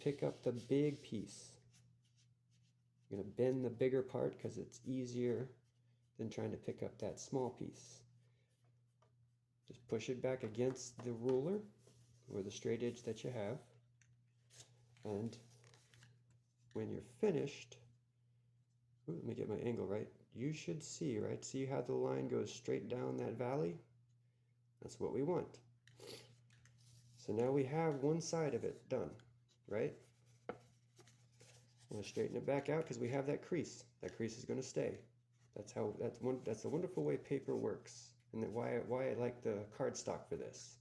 pick up the big piece. You're going to bend the bigger part because it's easier than trying to pick up that small piece. Just push it back against the ruler or the straight edge that you have. And when you're finished, let me get my angle right. You should see, right? See how the line goes straight down that valley? That's what we want. So now we have one side of it done, right? I'm going to straighten it back out because we have that crease. That crease is going to stay. That's the wonderful way paper works, and why I like the cardstock for this.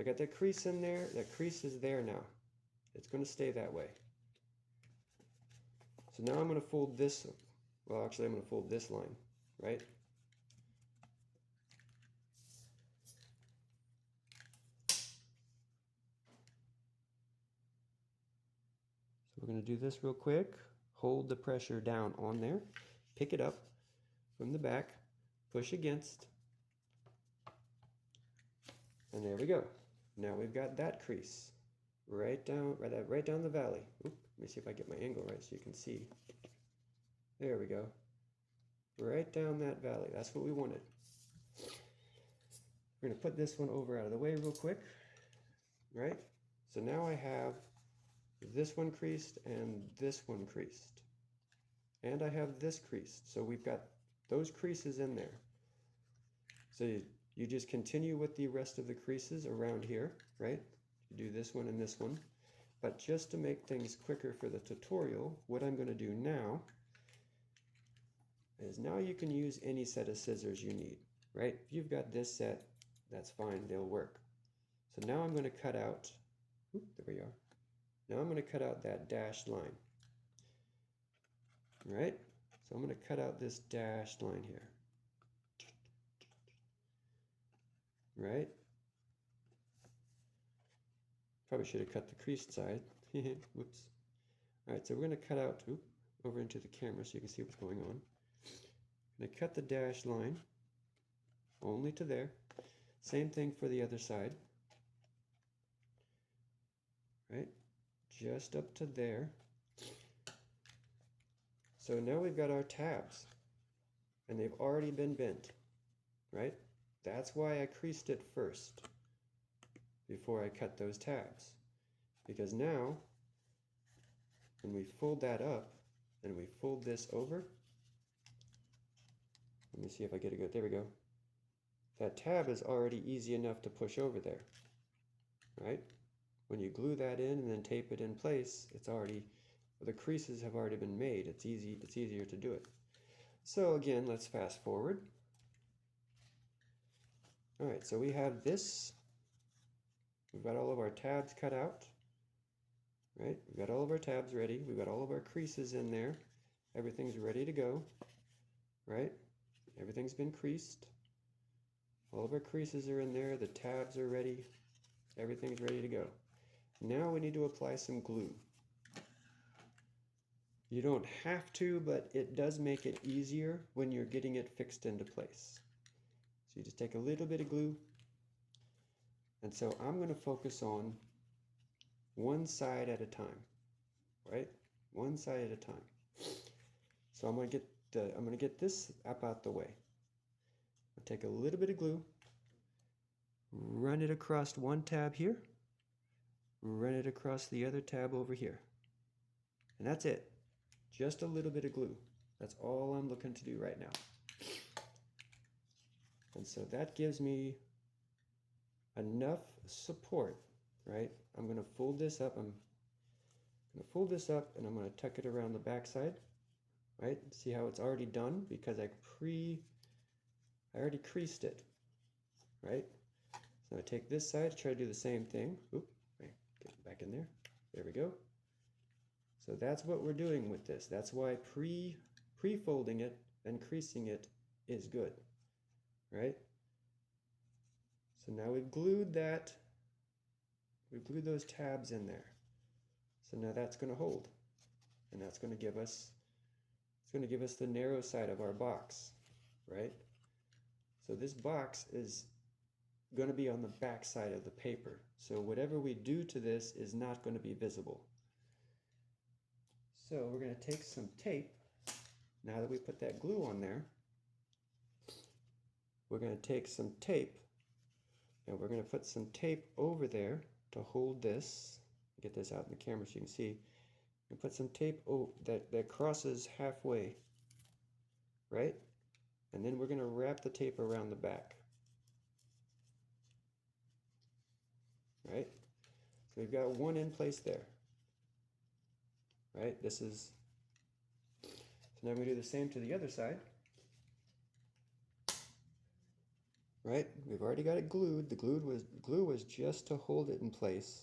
I got that crease in there. That crease is there now. It's going to stay that way. So now I'm going to fold this. Well, actually, I'm going to fold this line, right? So we're going to do this real quick. Hold the pressure down on there. Pick it up from the back. Push against. And there we go. Now we've got that crease right down the valley. Oop, let me see if I get my angle right so you can see. There we go. Right down that valley. That's what we wanted. We're going to put this one over out of the way real quick. Right? So now I have this one creased and this one creased. And I have this creased. So we've got those creases in there. So you just continue with the rest of the creases around here, right? You do this one and this one. But just to make things quicker for the tutorial, what I'm going to do now is now you can use any set of scissors you need, right? If you've got this set, that's fine, they'll work. So now I'm going to cut out, there we are. Now I'm going to cut out that dashed line, right? So I'm going to cut out this dashed line here, right? Probably should have cut the creased side. Whoops. All right, so we're going to cut out, over into the camera so you can see what's going on. I'm going to cut the dashed line only to there. Same thing for the other side. Right? Just up to there. So now we've got our tabs. And they've already been bent. Right? That's why I creased it first before I cut those tabs. Because now, when we fold that up and we fold this over, let me see if I get it good. There we go. That tab is already easy enough to push over there, right? When you glue that in and then tape it in place, it's already, the creases have already been made. It's easier to do it. So again, let's fast forward. All right, so we have this. We've got all of our tabs cut out, right? We've got all of our tabs ready. We've got all of our creases in there. Everything's ready to go, right? Everything's been creased. All of our creases are in there. The tabs are ready. Everything's ready to go. Now we need to apply some glue. You don't have to, but it does make it easier when you're getting it fixed into place. So you just take a little bit of glue. And so I'm going to focus on one side at a time, right? One side at a time. So I'm going to get this up out the way. I'll take a little bit of glue, run it across one tab here, run it across the other tab over here. And that's it. Just a little bit of glue. That's all I'm looking to do right now. And so that gives me enough support, right? I'm going to fold this up. I'm going to fold this up and I'm going to tuck it around the back side, right? See how it's already done because I already creased it, right? So I take this side, try to do the same thing. Oop, right, get it back in there. There we go. So that's what we're doing with this. That's why pre-folding it and creasing it is good, right? So now we've glued that. We've glued those tabs in there. So now that's going to hold, and that's going to give us. It's going to give us the narrow side of our box, right? So this box is going to be on the back side of the paper. So whatever we do to this is not going to be visible. So we're going to take some tape. Now that we put that glue on there, we're going to take some tape and we're going to put some tape over there to hold this. Get this out in the camera so you can see. And put some tape that crosses halfway, right? And then we're going to wrap the tape around the back. Right? So we've got one in place there. Right? This is, so now we do the same to the other side. Right? We've already got it glued. The glue was just to hold it in place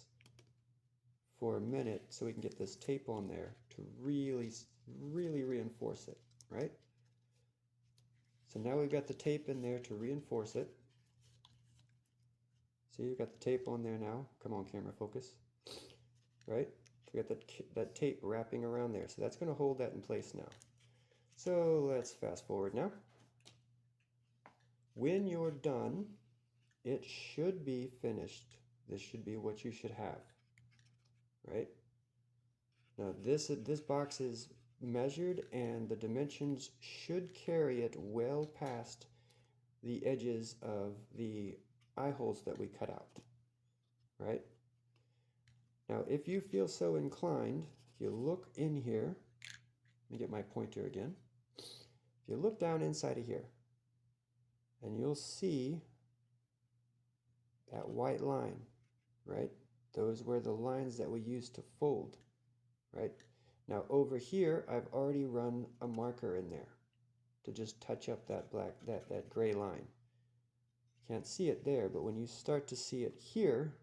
for a minute so we can get this tape on there to really reinforce it, right? So now we've got the tape in there to reinforce it. See, you've got the tape on there now. Come on, camera, focus. Right? We got that tape wrapping around there. So that's going to hold that in place now. So let's fast forward now. When you're done, it should be finished. This should be what you should have. Right? Now this box is measured and the dimensions should carry it well past the edges of the eye holes that we cut out. Right? Now if you feel so inclined, if you look in here, let me get my pointer again. If you look down inside of here, and you'll see that white line, right? Those were the lines that we used to fold, right? Now over here, I've already run a marker in there to just touch up that that gray line. Can't see it there, but when you start to see it here,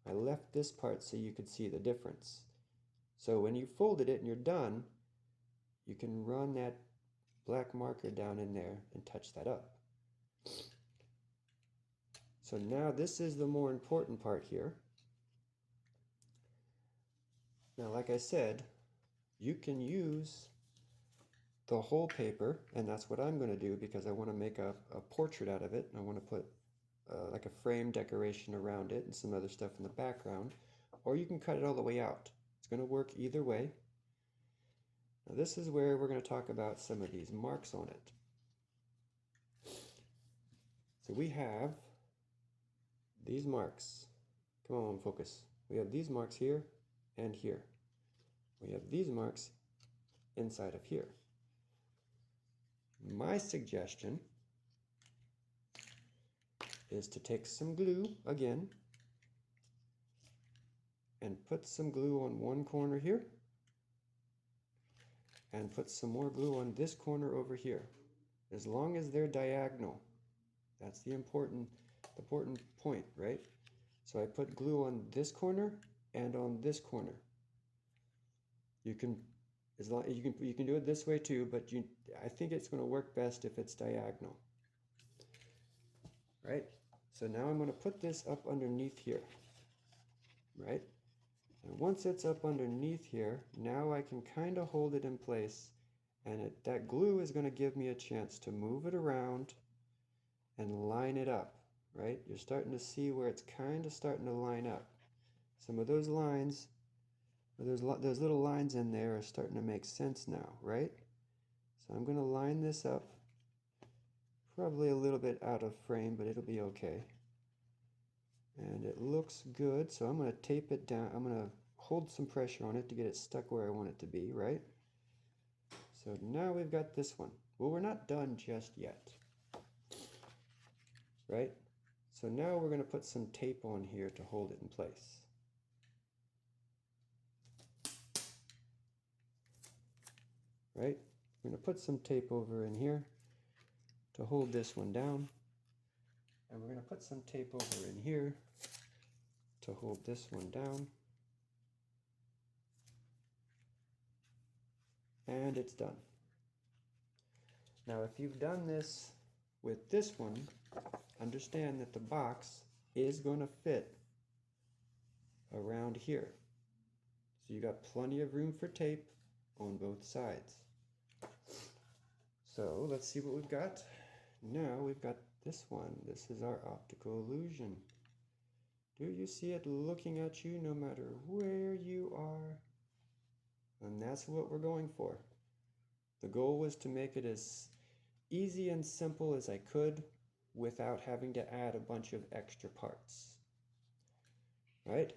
I left this part so you could see the difference. So when you folded it and you're done, you can run that black marker down in there and touch that up. So now this is the more important part here. Now, like I said, you can use the whole paper, and that's what I'm going to do because I want to make a portrait out of it. And I want to put like a frame decoration around it and some other stuff in the background. Or you can cut it all the way out. It's going to work either way. Now this is where we're going to talk about some of these marks on it. So we have these marks. Come on, focus. We have these marks here and here. We have these marks inside of here. My suggestion is to take some glue again and put some glue on one corner here and put some more glue on this corner over here. As long as they're diagonal. That's the important point, right? So I put glue on this corner and on this corner. You can do it this way too, but I think it's going to work best if it's diagonal. Right? So now I'm going to put this up underneath here. Right? And once it's up underneath here, now I can kind of hold it in place, and that glue is going to give me a chance to move it around and line it up, right? You're starting to see where it's kind of starting to line up. Some of those lines, those little lines in there are starting to make sense now, right? So I'm going to line this up, probably a little bit out of frame, but it'll be okay. And it looks good, so I'm going to tape it down. I'm going to hold some pressure on it to get it stuck where I want it to be, right? So now we've got this one. Well, we're not done just yet. Right? So now we're going to put some tape on here to hold it in place. Right? We're going to put some tape over in here to hold this one down. And we're going to put some tape over in here to hold this one down. And it's done. Now, if you've done this with this one, understand that the box is going to fit around here. So you got plenty of room for tape on both sides. So let's see what we've got. Now we've got this one. This is our optical illusion. Do you see it looking at you no matter where you are? And that's what we're going for. The goal was to make it as easy and simple as I could without having to add a bunch of extra parts. Right?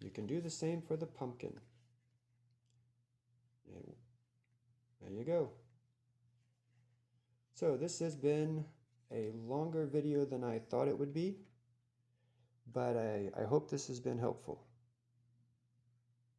You can do the same for the pumpkin. And there you go. So this has been a longer video than I thought it would be, but I hope this has been helpful.